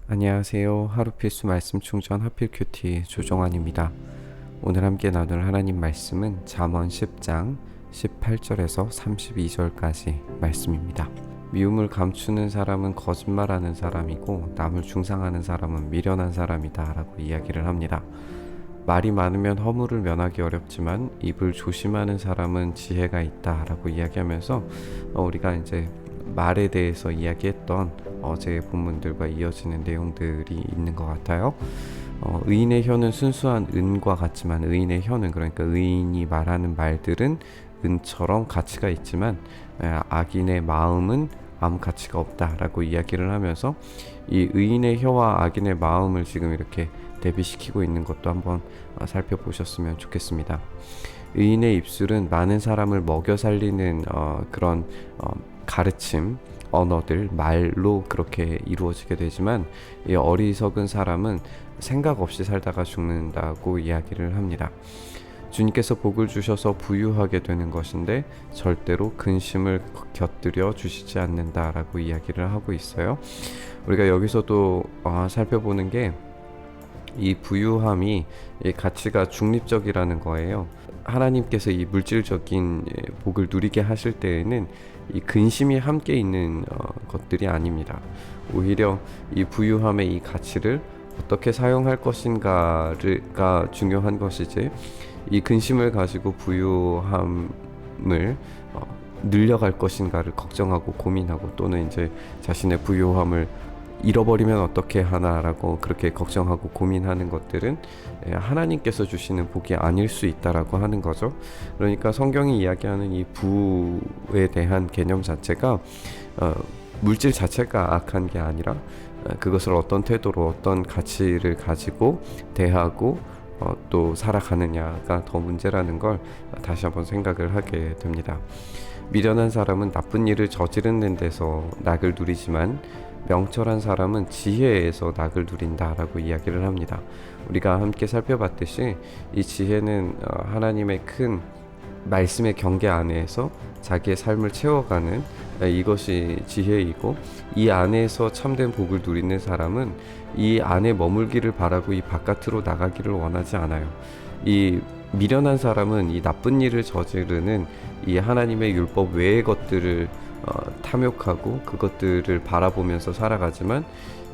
안녕하세요. 하루 필수 말씀 충전 하필 큐티 조정환입니다. 오늘 함께 나눌 하나님 말씀은 잠언 10장 18절에서 32절까지 말씀입니다. 미움을 감추는 사람은 거짓말하는 사람이고 남을 중상하는 사람은 미련한 사람이다 라고 이야기를 합니다. 말이 많으면 허물을 면하기 어렵지만 입을 조심하는 사람은 지혜가 있다 라고 이야기하면서 우리가 이제 말에 대해서 이야기했던 어제의 본문들과 이어지는 내용들이 있는 것 같아요. 의인의 혀는 순수한 은과 같지만 의인의 혀는, 그러니까 의인이 말하는 말들은 은처럼 가치가 있지만 악인의 마음은 아무 가치가 없다라고 이야기를 하면서 이 의인의 혀와 악인의 마음을 지금 이렇게 대비시키고 있는 것도 한번 살펴보셨으면 좋겠습니다. 의인의 입술은 많은 사람을 먹여 살리는 그런 가르침, 언어들, 말로 그렇게 이루어지게 되지만 이 어리석은 사람은 생각 없이 살다가 죽는다고 이야기를 합니다. 주님께서 복을 주셔서 부유하게 되는 것인데 절대로 근심을 곁들여 주시지 않는다라고 이야기를 하고 있어요. 우리가 여기서도 살펴보는 게 이 부유함이 이 가치가 중립적이라는 거예요. 하나님께서 이 물질적인 복을 누리게 하실 때에는 이 근심이 함께 있는 것들이 아닙니다. 오히려 이 부유함의 이 가치를 어떻게 사용할 것인가가 중요한 것이지, 이 근심을 가지고 부유함을 늘려갈 것인가를 걱정하고 고민하고, 또는 이제 자신의 부유함을 잃어버리면 어떻게 하나라고 그렇게 걱정하고 고민하는 것들은 하나님께서 주시는 복이 아닐 수 있다라고 하는 거죠. 그러니까 성경이 이야기하는 이 부에 대한 개념 자체가 물질 자체가 악한 게 아니라 그것을 어떤 태도로 어떤 가치를 가지고 대하고 또 살아가느냐가 더 문제라는 걸 다시 한번 생각을 하게 됩니다. 미련한 사람은 나쁜 일을 저지르는 데서 낙을 누리지만 명철한 사람은 지혜에서 낙을 누린다라고 이야기를 합니다. 우리가 함께 살펴봤듯이 이 지혜는 하나님의 큰 말씀의 경계 안에서 자기의 삶을 채워가는 이것이 지혜이고, 이 안에서 참된 복을 누리는 사람은 이 안에 머물기를 바라고 이 바깥으로 나가기를 원하지 않아요. 이 미련한 사람은 이 나쁜 일을 저지르는 이 하나님의 율법 외의 것들을 탐욕하고 그것들을 바라보면서 살아가지만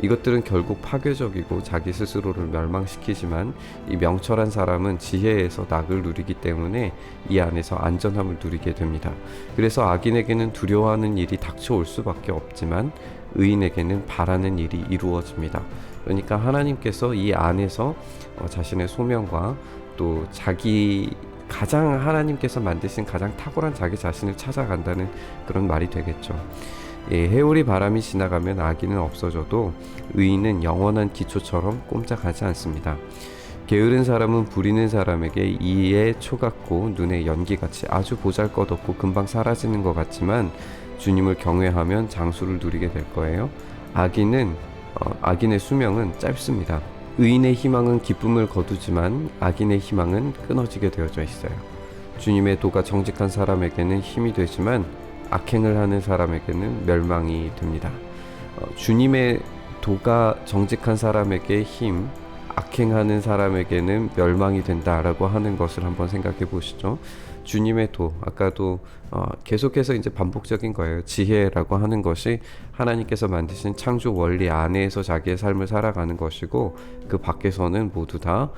이것들은 결국 파괴적이고 자기 스스로를 멸망시키지만, 이 명철한 사람은 지혜에서 낙을 누리기 때문에 이 안에서 안전함을 누리게 됩니다. 그래서 악인에게는 두려워하는 일이 닥쳐올 수밖에 없지만 의인에게는 바라는 일이 이루어집니다. 그러니까 하나님께서 이 안에서 자신의 소명과 또 자기 가장 하나님께서 만드신 가장 탁월한 자기 자신을 찾아간다는 그런 말이 되겠죠. 해오리 바람이 지나가면 악인은 없어져도 의인은 영원한 기초처럼 꼼짝하지 않습니다. 게으른 사람은 부리는 사람에게 이에 초같고 눈에 연기같이 아주 보잘것없고 금방 사라지는 것 같지만 주님을 경외하면 장수를 누리게 될 거예요. 악인의 수명은 짧습니다. 의인의 희망은 기쁨을 거두지만 악인의 희망은 끊어지게 되어져 있어요. 주님의 도가 정직한 사람에게는 힘이 되지만 악행을 하는 사람에게는 멸망이 됩니다. 주님의 도가 정직한 사람에게 힘, 악행하는 사람에게는 멸망이 된다라고 하는 것을 한번 생각해 보시죠. 주님의 도, 아까도 계속해서 이제 반복적인 거예요. 지혜라고 하는 것이 하나님께서 만드신 창조 원리 안에서 자기의 삶을 살아가는 것이고, 그 밖에서는 모두 다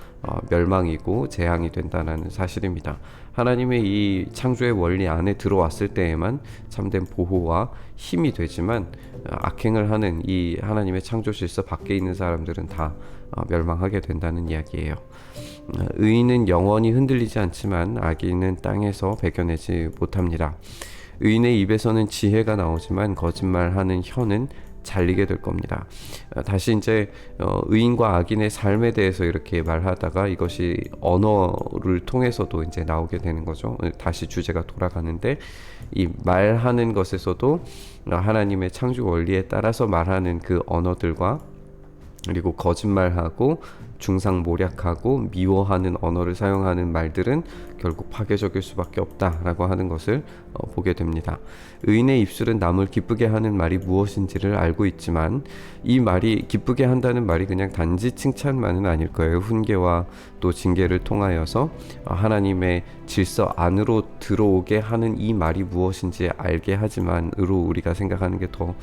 멸망이고 재앙이 된다는 사실입니다. 하나님의 이 창조의 원리 안에 들어왔을 때에만 참된 보호와 힘이 되지만 악행을 하는 이 하나님의 창조 질서 밖에 있는 사람들은 다 멸망하게 된다는 이야기예요. 의인은 영원히 흔들리지 않지만 악인은 땅에서 베겨내지 못합니다. 의인의 입에서는 지혜가 나오지만 거짓말하는 혀는 잘리게 될 겁니다. 다시 이제 의인과 악인의 삶에 대해서 이렇게 말하다가 이것이 언어를 통해서도 이제 나오게 되는 거죠. 다시 주제가 돌아가는데, 이 말하는 것에서도 하나님의 창조 원리에 따라서 말하는 그 언어들과, 그리고 거짓말하고 중상모략하고 미워하는 언어를 사용하는 말들은 결국 파괴적일 수밖에 없다라고 하는 것을 보게 됩니다. 의인의 입술은 남을 기쁘게 하는 말이 무엇인지를 알고 있지만 이 말이 기쁘게 한다는 말이 그냥 단지 칭찬만은 아닐 거예요. 훈계와 또 징계를 통하여서 하나님의 질서 안으로 들어오게 하는 이 말이 무엇인지 알게 하지만으로 우리가 생각하는 게 더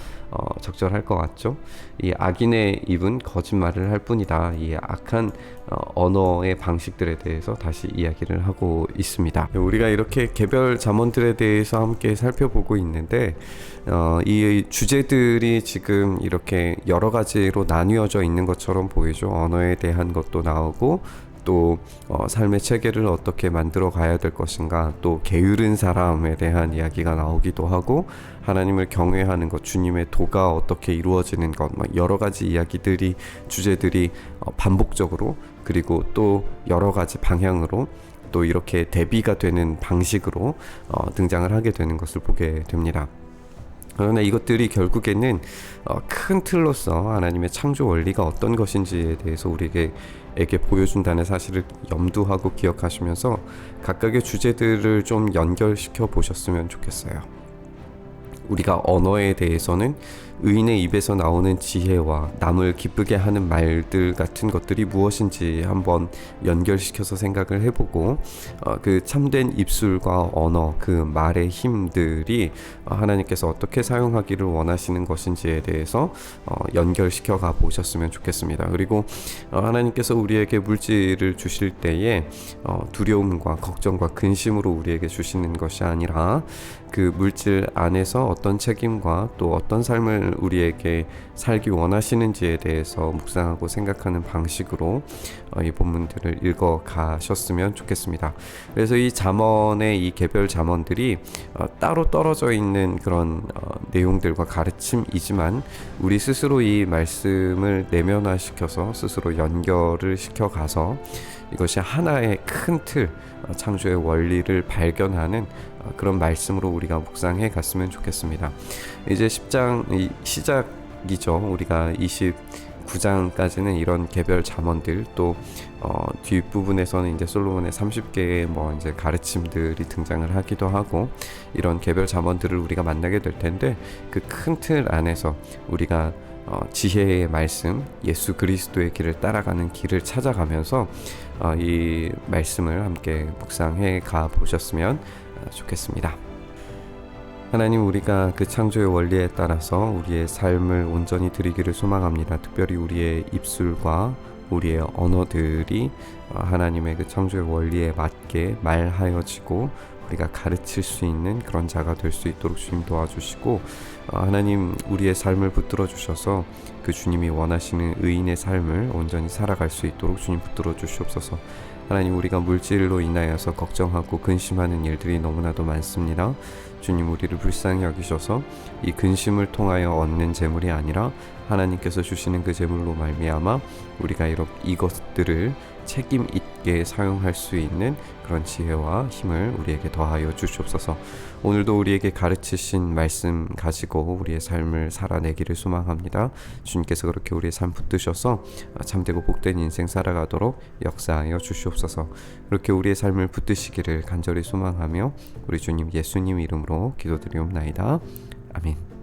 적절할 것 같죠. 이 악인의 입은 거짓말을 할 뿐이다. 이 악한 언어의 방식들에 대해서 다시 이야기를 하고 있습니다. 우리가 이렇게 개별 잠언들에 대해서 함께 살펴보고 있는데 이 주제들이 지금 이렇게 여러 가지로 나뉘어져 있는 것처럼 보이죠. 언어에 대한 것도 나오고 또 삶의 체계를 어떻게 만들어 가야 될 것인가, 또 게으른 사람에 대한 이야기가 나오기도 하고 하나님을 경외하는 것, 주님의 도가 어떻게 이루어지는 것, 막 여러 가지 이야기들이 주제들이 반복적으로 그리고 또 여러 가지 방향으로 또 이렇게 대비가 되는 방식으로 등장을 하게 되는 것을 보게 됩니다. 그러나 이것들이 결국에는 큰 틀로서 하나님의 창조 원리가 어떤 것인지에 대해서 우리에게 보여준다는 사실을 염두하고 기억하시면서 각각의 주제들을 좀 연결시켜 보셨으면 좋겠어요. 우리가 언어에 대해서는 의인의 입에서 나오는 지혜와 남을 기쁘게 하는 말들 같은 것들이 무엇인지 한번 연결시켜서 생각을 해보고 그 참된 입술과 언어, 그 말의 힘들이 하나님께서 어떻게 사용하기를 원하시는 것인지에 대해서 연결시켜 가 보셨으면 좋겠습니다. 그리고 하나님께서 우리에게 물질을 주실 때에 두려움과 걱정과 근심으로 우리에게 주시는 것이 아니라 그 물질 안에서 어떤 책임과 또 어떤 삶을 우리에게 살기 원하시는지에 대해서 묵상하고 생각하는 방식으로 이 본문들을 읽어 가셨으면 좋겠습니다. 그래서 이 잠언의 이 개별 잠언들이 따로 떨어져 있는 그런 내용들과 가르침이지만 우리 스스로 이 말씀을 내면화시켜서 스스로 연결을 시켜가서 이것이 하나의 큰 틀, 창조의 원리를 발견하는 그런 말씀으로 우리가 묵상해 갔으면 좋겠습니다. 이제 10장 시작이죠. 우리가 29장까지는 이런 개별 잠언들, 또 뒷부분에서는 이제 솔로몬의 30개의 뭐 이제 가르침들이 등장을 하기도 하고 이런 개별 잠언들을 우리가 만나게 될 텐데 그 큰 틀 안에서 우리가 지혜의 말씀, 예수 그리스도의 길을 따라가는 길을 찾아가면서 이 말씀을 함께 묵상해 가 보셨으면 좋겠습니다. 하나님, 우리가 그 창조의 원리에 따라서 우리의 삶을 온전히 드리기를 소망합니다. 특별히 우리의 입술과 우리의 언어들이 하나님의 그 창조의 원리에 맞게 말하여지고 우리가 가르칠 수 있는 그런 자가 될 수 있도록 주님 도와주시고 하나님, 우리의 삶을 붙들어 주셔서 그 주님이 원하시는 의인의 삶을 온전히 살아갈 수 있도록 주님 붙들어 주시옵소서. 하나님, 우리가 물질로 인하여서 걱정하고 근심하는 일들이 너무나도 많습니다. 주님, 우리를 불쌍히 여기셔서 이 근심을 통하여 얻는 재물이 아니라 하나님께서 주시는 그 재물로 말미암아 우리가 이것들을 책임 있게 사용할 수 있는 그런 지혜와 힘을 우리에게 더하여 주시옵소서. 오늘도 우리에게 가르치신 말씀 가지고 우리의 삶을 살아내기를 소망합니다. 주님께서 그렇게 우리의 삶 붙드셔서 참되고 복된 인생 살아가도록 역사하여 주시옵소서. 그렇게 우리의 삶을 붙드시기를 간절히 소망하며 우리 주님 예수님 이름으로 기도드리옵나이다. 아멘.